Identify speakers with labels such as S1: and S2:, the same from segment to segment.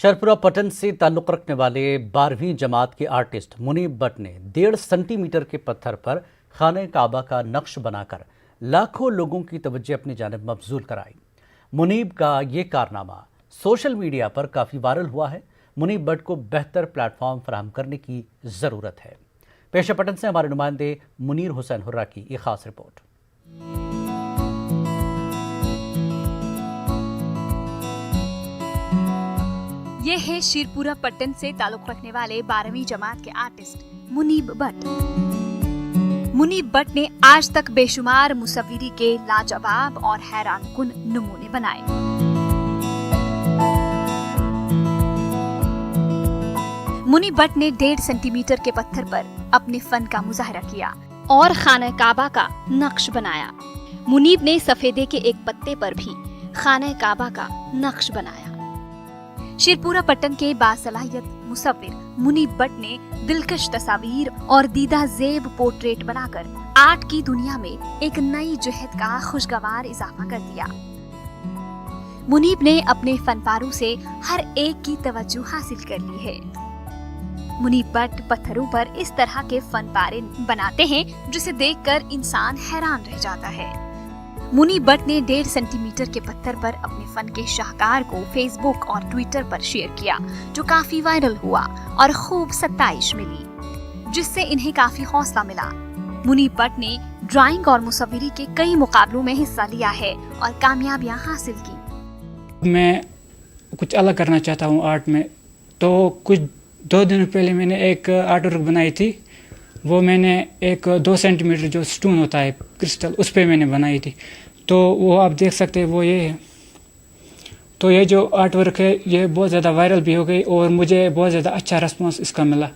S1: शरपुरा पटन से ताल्लुक़ रखने वाले 12वीं जमात के आर्टिस्ट मुनीब बट ने 1.5 सेंटीमीटर के पत्थर पर खाने काबा का नक्श बनाकर लाखों लोगों की तवज्जो अपनी जानिब मबजूल कराई। मुनीब का ये कारनामा सोशल मीडिया पर काफ़ी वायरल हुआ है। मुनीब बट को बेहतर प्लेटफॉर्म फराहम करने की ज़रूरत है। पेशा पटन से हमारे नुमाइंदे मुनीर हुसैन हुर्रा की ये खास रिपोर्ट।
S2: ये है शिरपुरा पट्टन से ताल्लुक रखने वाले 12वीं जमात के आर्टिस्ट मुनीब बट। मुनीब बट ने आज तक बेशुमार मुसव्विरी के लाजवाब और हैरान कुन नमूने बनाए। मुनीब बट ने 1.5 सेंटीमीटर के पत्थर पर अपने फन का मुजाहरा किया और खाना काबा का नक्श बनाया। मुनीब ने सफेदे के एक पत्ते पर भी खाना काबा का नक्श बनाया। शिरपुरा पट्टन के बासलाहियत मुसव्विर मुनीब बट ने दिलकश तस्वीर और दीदा जेब पोर्ट्रेट बनाकर आर्ट की दुनिया में एक नई जहत का खुशगवार इजाफा कर दिया। मुनीब ने अपने फनपारों से हर एक की तवज्जो हासिल कर ली है। मुनीब बट पत्थरों पर इस तरह के फनपारे बनाते हैं जिसे देखकर इंसान हैरान रह जाता है। मुनीब बट ने 1.5 सेंटीमीटर के पत्थर पर अपने फन के शाहकार को फेसबुक और ट्विटर पर शेयर किया, जो काफी वायरल हुआ और खूब सत्ताइश मिली, जिससे इन्हें काफी हौसला मिला। मुनीब बट ने ड्राइंग और मुसव्विरी के कई मुकाबलों में हिस्सा लिया है और कामयाबियां हासिल की।
S3: मैं कुछ अलग करना चाहता हूँ आर्ट में, तो कुछ 2 दिन पहले मैंने एक आर्ट वर्क बनाई थी। वो मैंने एक 2 सेंटीमीटर जो स्टोन होता है क्रिस्टल, उस पर मैंने बनाई थी। तो वो आप देख सकते हैं, वो ये है। तो ये जो आर्ट वर्क है ये बहुत ज़्यादा वायरल भी हो गई और मुझे बहुत ज़्यादा अच्छा रिस्पॉन्स इसका मिला।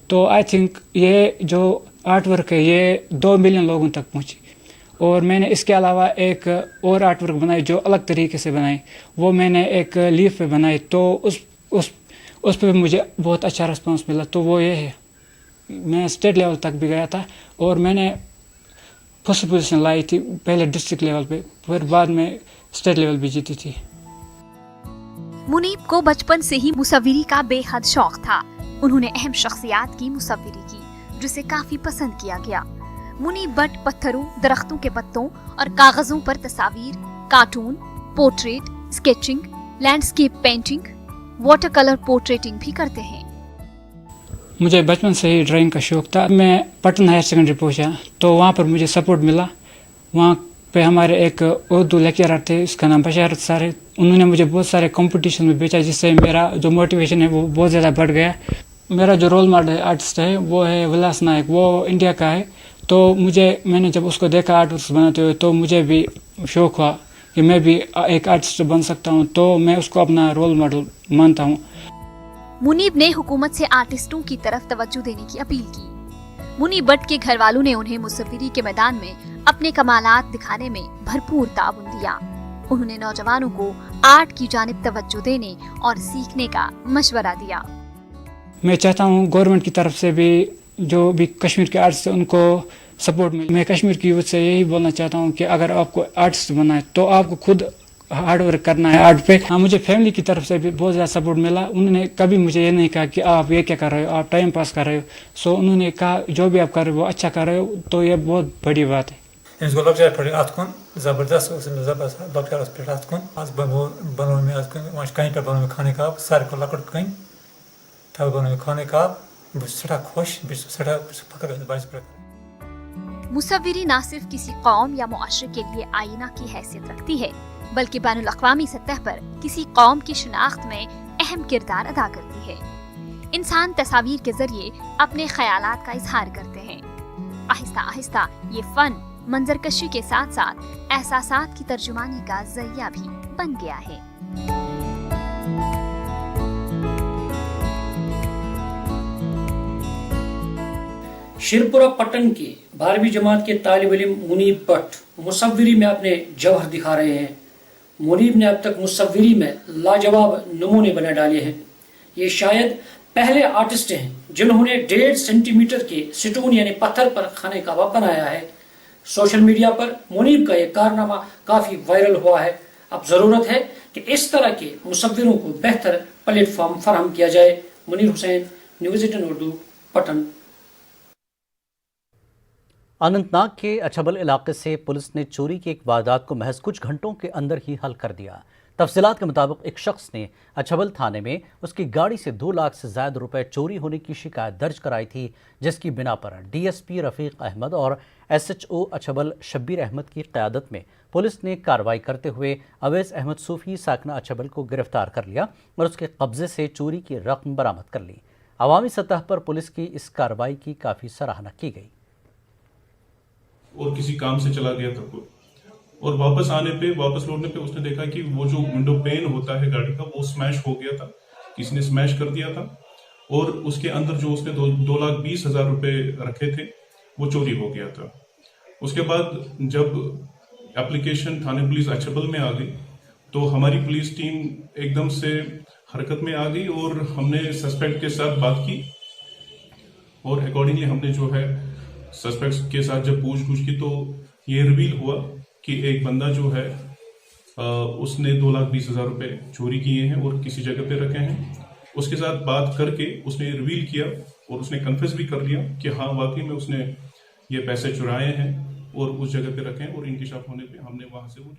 S3: तो आई थिंक ये जो आर्ट वर्क है ये 2 मिलियन लोगों तक पहुँची। और मैंने इसके अलावा एक और आर्ट वर्क बनाई जो अलग तरीके से बनाई। वो मैंने एक लीफ पे बनाई, तो उस पर मुझे बहुत अच्छा रिस्पॉन्स मिला। तो वो ये है, मैं स्टेट लेवल तक भी गया था और मैंने फर्स्ट पोजीशन लाई थी, पहले डिस्ट्रिक्ट लेवल पे, फिर बाद में स्टेट लेवल भी जीती थी।
S2: मुनीब को बचपन से ही मुसव्विरी का बेहद शौक था। उन्होंने अहम शख्सियात की मुसव्विरी की, जिसे काफी पसंद किया गया। मुनीब बट पत्थरों, दरख्तों के पत्तों और कागजों पर तस्वीर, cartoon, portrait, sketching, landscape painting, water colour portraiting भी करते हैं।
S3: मुझे बचपन से ही ड्राइंग का शौक था। मैं पटन हायर सेकेंडरी पहुंचा तो वहाँ पर मुझे सपोर्ट मिला। वहाँ पे हमारे एक उर्दू लेक्चरर थे, उसका नाम बशारत सर है। उन्होंने मुझे बहुत सारे कंपटीशन में भेजा, जिससे मेरा जो मोटिवेशन है वो बहुत ज़्यादा बढ़ गया। मेरा जो रोल मॉडल आर्टिस्ट है वो है विलास नायक, वो इंडिया का है। तो मैंने जब उसको देखा आर्ट वर्क बनाते हुए, तो मुझे भी शौक हुआ कि मैं भी एक आर्टिस्ट बन सकता हूँ। तो मैं उसको अपना रोल मॉडल मानता हूँ।
S2: मुनीब ने हुकूमत से आर्टिस्टों की तरफ तवज्जो देने की अपील की। मुनीब बट के घर वालों ने उन्हें मुसव्विरी के मैदान में अपने कमालात दिखाने में भरपूर ताउन दिया। उन्होंने नौजवानों को आर्ट की जानिब तवज्जो देने और सीखने का मशवरा दिया।
S3: मैं चाहता हूँ गवर्नमेंट की तरफ से भी जो भी कश्मीर के आर्टिस्ट उनको सपोर्ट मिले। मैं कश्मीर की यूथ से यही बोलना चाहता हूँ कि अगर आपको आर्टिस्ट बनना है तो आपको खुद हार्ड वर्क करना है आर्ट पे। हाँ, मुझे फैमिली की तरफ से भी बहुत ज़्यादा सपोर्ट मिला। उन्होंने कभी मुझे ये नहीं कहा कि आप ये क्या कर रहे हो, आप टाइम पास कर रहे हो। सो उन्होंने कहा जो भी आप कर रहे हो वो अच्छा कर रहे हो, तो ये बहुत बड़ी बात है।
S4: ज़बरदस्त कहीं पर बनो खाने का सारे को लकड़ कहीं तब बनो खाने का सड़ा खुश सड़ा फकर।
S2: मुसव्विरी न सिर्फ किसी कौम या मुआशरे के लिए आईना की हैसियत रखती है, बल्कि बैनुल अक़वामी सतह पर किसी कौम की शिनाख्त में अहम किरदार अदा करती है। इंसान तस्वीर के जरिए अपने ख्यालात का इजहार करते हैं। आहिस्ता आहिस्ता ये फन मंजरकशी के साथ साथ एहसासात की तर्जुमानी का जरिया भी बन गया है।
S5: शिरपुरा पट्टन के 12वीं जमात के तालिब इल्म मुनीब बट मुसव्विरी में अपने जौहर दिखा रहे हैं। मुनीब ने अब तक मुसव्विरी में लाजवाब नमूने बना डाले हैं। ये शायद पहले आर्टिस्ट हैं जिन्होंने 1.5 सेंटीमीटर के स्टोन यानी पत्थर पर खाने काबा बनाया है। सोशल मीडिया पर मुनीब का यह कारनामा काफी वायरल हुआ है। अब जरूरत है कि इस तरह के मुसव्विरों को बेहतर प्लेट फॉर्म फराहम किया जाए। मुनीर हुसैन, न्यूज़ 18 उर्दू, पटन।
S1: अनंतनाग के अछबल इलाके से पुलिस ने चोरी की एक वारदात को महज कुछ घंटों के अंदर ही हल कर दिया। तफसीलात के मुताबिक एक शख्स ने अछबल थाने में उसकी गाड़ी से 2 लाख से ज्यादा रुपए चोरी होने की शिकायत दर्ज कराई थी, जिसकी बिना पर डीएसपी रफीक अहमद और एसएचओ अछबल शब्बीर अहमद की क़यादत में पुलिस ने कार्रवाई करते हुए अवैस अहमद सूफी साकना अछबल को गिरफ्तार कर लिया और उसके कब्जे से चोरी की रकम बरामद कर ली। अवामी सतह पर पुलिस की इस कार्रवाई की काफ़ी सराहना की गई।
S6: और किसी काम से चला गया था कोई, और वापस लौटने पे उसने देखा कि वो जो विंडो पेन होता है गाड़ी का वो स्मैश हो गया था, किसी ने स्मैश कर दिया था, और उसके अंदर जो उसने 2,20,000 रुपए रखे थे वो चोरी हो गया था। उसके बाद जब एप्लीकेशन थाने पुलिस अछबल में आ गई तो हमारी पुलिस टीम एकदम से हरकत में आ गई और हमने सस्पेक्ट के साथ बात की और अकॉर्डिंगली हमने जो है सस्पेक्ट के साथ जब पूछताछ की तो ये रिवील हुआ कि एक बंदा जो है उसने 2,20,000 रुपए चोरी किए हैं और किसी जगह पे रखे हैं। उसके साथ बात करके उसने रिवील किया और उसने कन्फेस भी कर लिया कि हाँ वाकई में उसने ये पैसे चुराए हैं और उस जगह पे रखे हैं, और इंकशाफ होने पे हमने वहां से वो।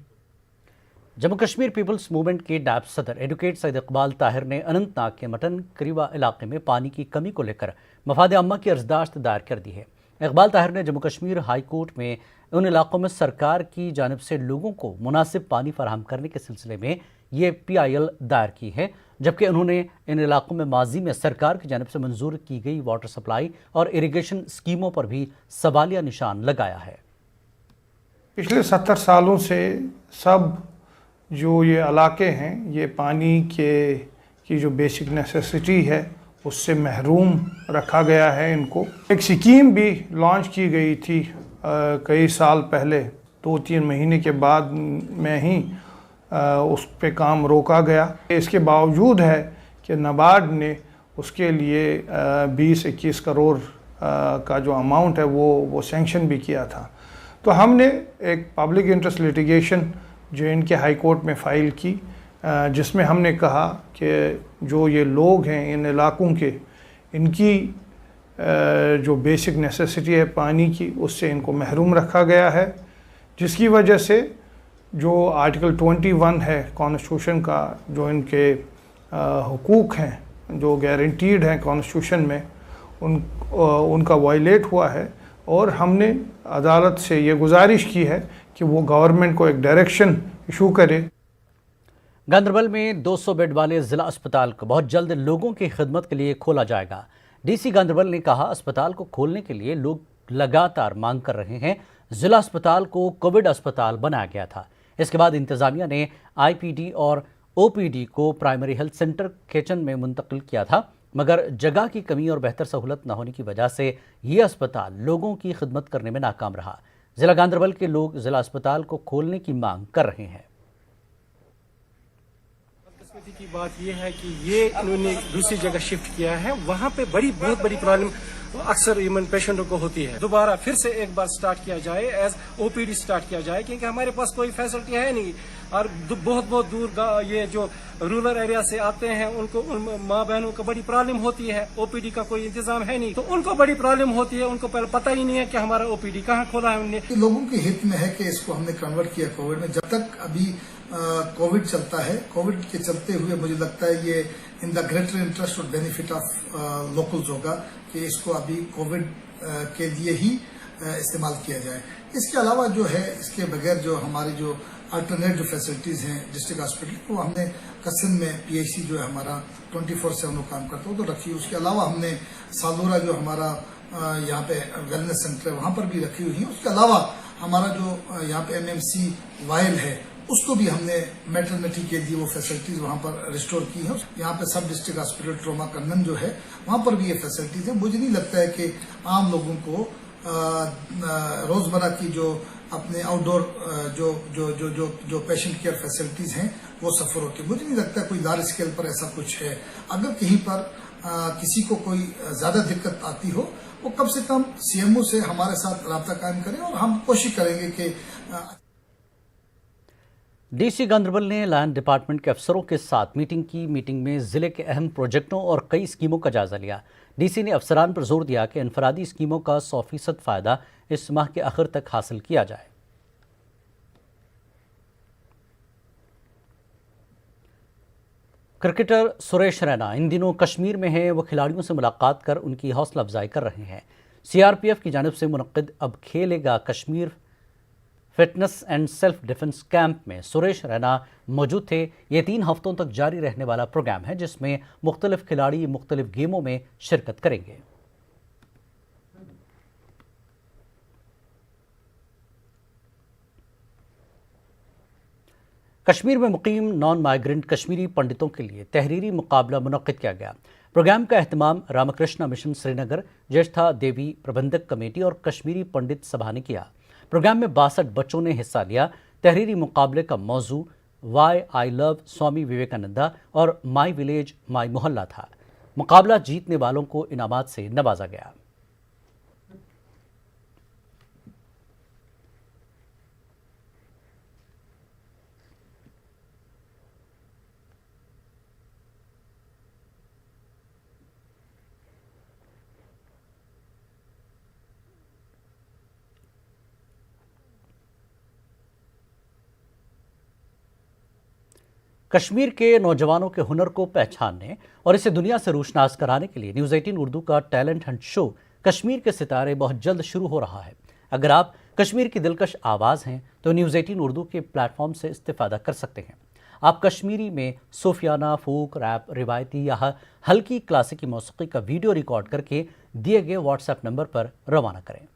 S1: जम्मू कश्मीर पीपल्स मूवमेंट के नायब सदर एडवोकेट सईद इकबाल ताहिर ने अनंतनाग के मटन करीवा इलाके में पानी की कमी को लेकर मफाद अम्मा की अर्जदाश्त दायर कर दी है। इकबाल ताहिर ने जम्मू कश्मीर हाई कोर्ट में उन इलाकों में सरकार की जानिब से लोगों को मुनासिब पानी फराहम करने के सिलसिले में ये PIL दायर की है, जबकि उन्होंने इन इलाकों में माजी में सरकार की जानिब से मंजूर की गई वाटर सप्लाई और इरिगेशन स्कीमों पर भी सवालिया निशान लगाया है।
S7: पिछले 70 सालों से सब जो ये इलाके हैं ये पानी की जो बेसिक नेसेसिटी है उससे महरूम रखा गया है। इनको एक स्कीम भी लॉन्च की गई थी कई साल पहले, 2-3 महीने के बाद में ही उस पे काम रोका गया। इसके बावजूद है कि नाबार्ड ने उसके लिए 20-21 करोड़ का जो अमाउंट है वो सैंक्शन भी किया था। तो हमने एक पब्लिक इंटरेस्ट लिटिगेशन जो इनके हाई कोर्ट में फ़ाइल की, जिसमें हमने कहा कि जो ये लोग हैं इन इलाकों के, इनकी जो बेसिक नेसेसिटी है पानी की उससे इनको महरूम रखा गया है, जिसकी वजह से जो आर्टिकल 21 है कॉन्स्टिट्यूशन का, जो इनके हुकूक हैं जो गारंटीड हैं कॉन्स्टिट्यूशन में, उनका वायलेट हुआ है। और हमने अदालत से ये गुजारिश की है कि वो गवर्नमेंट को एक डायरेक्शन इशू करे।
S1: गांदरबल में 200 बेड वाले जिला अस्पताल को बहुत जल्द लोगों की खिदमत के लिए खोला जाएगा। DC गांदरबल ने कहा, अस्पताल को खोलने के लिए लोग लगातार मांग कर रहे हैं। जिला अस्पताल को कोविड अस्पताल बनाया गया था। इसके बाद इंतजामिया ने IPD और OPD को प्राइमरी हेल्थ सेंटर केचन में मुंतकिल किया था, मगर जगह की कमी और बेहतर सहूलत न होने की वजह से ये अस्पताल लोगों की खिदमत करने में नाकाम रहा। जिला गांदरबल के लोग जिला अस्पताल को खोलने की मांग कर रहे हैं।
S8: बदकिस्मती की बात यह है कि ये इन्होंने दूसरी जगह शिफ्ट किया है, वहाँ पे बहुत बड़ी प्रॉब्लम अक्सर ह्यूमन पेशेंटों को होती है। दोबारा फिर से एक बार स्टार्ट किया जाए, एज OPD स्टार्ट किया जाए, क्योंकि हमारे पास कोई फैसिलिटी है नहीं। और बहुत दूर ये जो रूरल एरिया से आते हैं उनको माँ बहनों को बड़ी प्रॉब्लम होती है। OPD का कोई इंतजाम है नहीं, तो उनको बड़ी प्रॉब्लम होती है। उनको पहले पता ही नहीं है कि हमारा OPD कहाँ खोला है हमने।
S9: लोगों के हित में है कि इसको हमने कन्वर्ट किया कोविड में। जब तक अभी कोविड चलता है, कोविड के चलते हुए मुझे लगता है ये इन द ग्रेटर इंटरेस्ट और बेनिफिट ऑफ लोकल्स होगा कि इसको अभी कोविड के लिए ही इस्तेमाल किया जाए। इसके अलावा जो है, इसके बगैर जो हमारी जो अल्टरनेट जो फैसिलिटीज हैं डिस्ट्रिक्ट हॉस्पिटल, वो हमने कसन में PHC जो है हमारा 24/7 काम करता है तो रखी। उसके अलावा हमने सालोरा जो हमारा यहाँ पे वेलनेस सेंटर है वहाँ पर भी रखी हुई है। उसके अलावा हमारा जो यहाँ पे MMC वाइल है उसको भी हमने मैटरनिटी के लिए वो फैसिलिटीज वहाँ पर रिस्टोर की है। यहाँ पे सब डिस्ट्रिक्ट हॉस्पिटल ट्रोमा कन्नन जो है वहाँ पर भी ये फैसिलिटीज है। मुझे नहीं लगता है कि आम लोगों को रोजमर्रा की जो अपने आउटडोर जो पेशेंट केयर फैसिलिटीज हैं वो सफर होती है। मुझे नहीं लगता कोई लार्ज स्केल पर ऐसा कुछ है। अगर कहीं पर किसी को कोई ज्यादा दिक्कत आती हो वो कम से कम CMO से हमारे साथ राब्ता कायम करें और हम कोशिश करेंगे कि
S1: डीसी गांधरबल ने लायन डिपार्टमेंट के अफसरों के साथ मीटिंग की। मीटिंग में जिले के अहम प्रोजेक्टों और कई स्कीमों का जायजा लिया। डीसी ने अफसरान पर जोर दिया कि इनफरादी स्कीमों का 100% फायदा इस माह के आखिर तक हासिल किया जाए। क्रिकेटर सुरेश रैना इन दिनों कश्मीर में हैं। वो खिलाड़ियों से मुलाकात कर उनकी हौसला अफजाई कर रहे हैं। सीआरपीएफ की जानिब से मुनक्किद अब खेलेगा Kashmir fitness and self defence camp में सुरेश रैना मौजूद थे। ये 3 हफ्तों तक जारी रहने वाला प्रोग्राम है जिसमें मुख्तलिफ खिलाड़ी मुख्तलिफ गेमों में शिरकत करेंगे। कश्मीर में मुकीम नॉन माइग्रेंट कश्मीरी पंडितों के लिए तहरीरी मुकाबला मुनक्किद किया गया। प्रोग्राम का एहतमाम रामकृष्णा मिशन श्रीनगर, ज्येष्ठा देवी प्रबंधक कमेटी और कश्मीरी पंडित सभा ने किया। प्रोग्राम में 62 बच्चों ने हिस्सा लिया। तहरीरी मुकाबले का मौजू वाई आई लव स्वामी विवेकानंदा और माई विलेज माई मोहल्ला था। मुकाबला जीतने वालों को इनामात से नवाजा गया। कश्मीर के नौजवानों के हुनर को पहचानने और इसे दुनिया से रोशनास कराने के लिए न्यूज़ 18 उर्दू का टैलेंट हंट शो कश्मीर के सितारे बहुत जल्द शुरू हो रहा है। अगर आप कश्मीर की दिलकश आवाज़ हैं तो न्यूज़ 18 उर्दू के प्लेटफॉर्म से इस्तेफादा कर सकते हैं। आप कश्मीरी में सूफियाना, फोक, रैप, रिवायती या हल्की क्लासिकी मौसीकी का वीडियो रिकॉर्ड करके दिए गए व्हाट्सएप नंबर पर रवाना करें।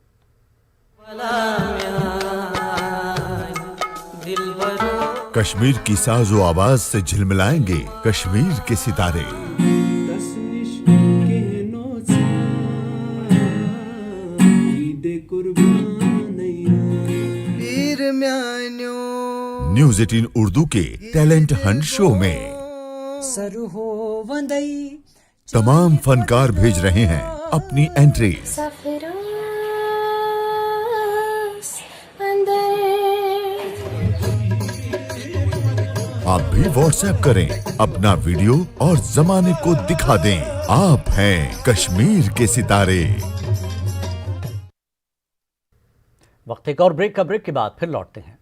S10: कश्मीर की साजो आवाज से झिलमिलाएंगे कश्मीर के सितारे। न्यूज़ 18 उर्दू के टैलेंट हंट शो में तमाम फनकार भेज रहे हैं अपनी एंट्री। आप भी व्हाट्सएप करें अपना वीडियो और जमाने को दिखा दें आप हैं कश्मीर के सितारे।
S1: वक्त एक और ब्रेक के बाद फिर लौटते हैं।